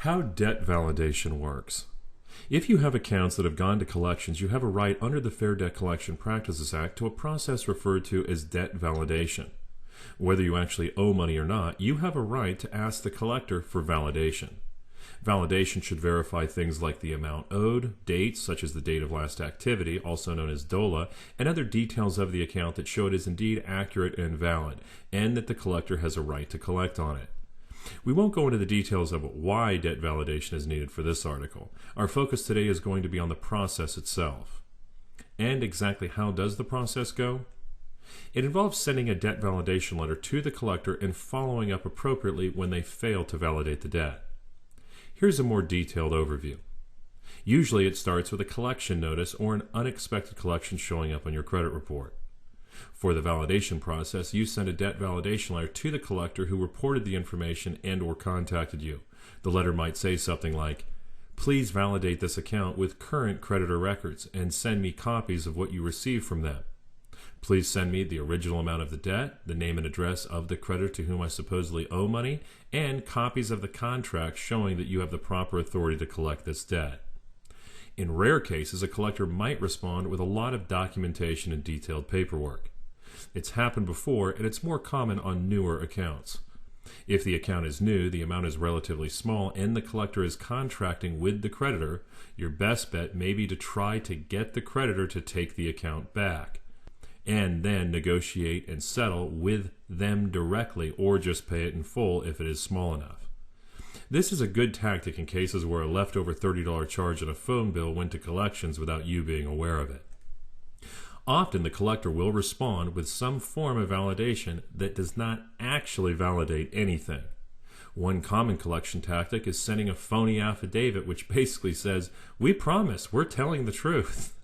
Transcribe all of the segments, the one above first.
How debt validation works. If you have accounts that have gone to collections, you have a right under the Fair Debt Collection Practices Act to a process referred to as debt validation. Whether you actually owe money or not, you have a right to ask the collector for validation. Validation should verify things like the amount owed, dates such as the date of last activity, also known as DOLA, and other details of the account that show it is indeed accurate and valid, and that the collector has a right to collect on it. We won't go into the details of why debt validation is needed for this article. Our focus today is going to be on the process itself. And exactly how does the process go? It involves sending a debt validation letter to the collector and following up appropriately when they fail to validate the debt. Here's a more detailed overview. Usually it starts with a collection notice or an unexpected collection showing up on your credit report. For the validation process, you send a debt validation letter to the collector who reported the information and/or contacted you. The letter might say something like, "Please validate this account with current creditor records and send me copies of what you received from them. Please send me the original amount of the debt, the name and address of the creditor to whom I supposedly owe money, and copies of the contract showing that you have the proper authority to collect this debt." In rare cases, a collector might respond with a lot of documentation and detailed paperwork. It's happened before, and it's more common on newer accounts. If the account is new, the amount is relatively small, and the collector is contracting with the creditor, your best bet may be to try to get the creditor to take the account back, and then negotiate and settle with them directly, or just pay it in full if it is small enough. This is a good tactic in cases where a leftover $30 charge on a phone bill went to collections without you being aware of it. Often the collector will respond with some form of validation that does not actually validate anything. One common collection tactic is sending a phony affidavit which basically says, "We promise, we're telling the truth."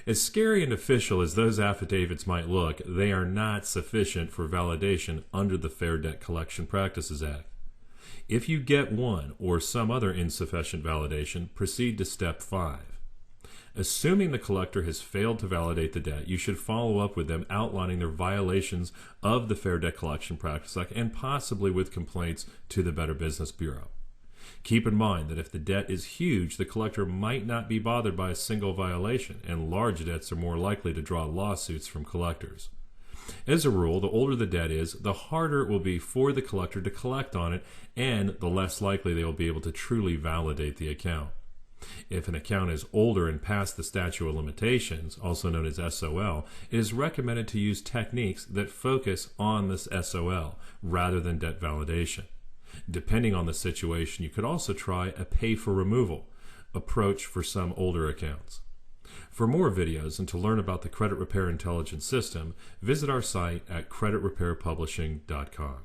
As scary and official as those affidavits might look, they are not sufficient for validation under the Fair Debt Collection Practices Act. If you get one or some other insufficient validation, proceed to step 5. Assuming the collector has failed to validate the debt, you should follow up with them outlining their violations of the Fair Debt Collection Practices Act and possibly with complaints to the Better Business Bureau. Keep in mind that if the debt is huge, the collector might not be bothered by a single violation, and large debts are more likely to draw lawsuits from collectors. As a rule, the older the debt is, the harder it will be for the collector to collect on it, and the less likely they will be able to truly validate the account. If an account is older and past the statute of limitations, also known as SOL, it is recommended to use techniques that focus on this SOL rather than debt validation. Depending on the situation, you could also try a pay-for-removal approach for some older accounts. For more videos and to learn about the Credit Repair Intelligence System, visit our site at creditrepairpublishing.com.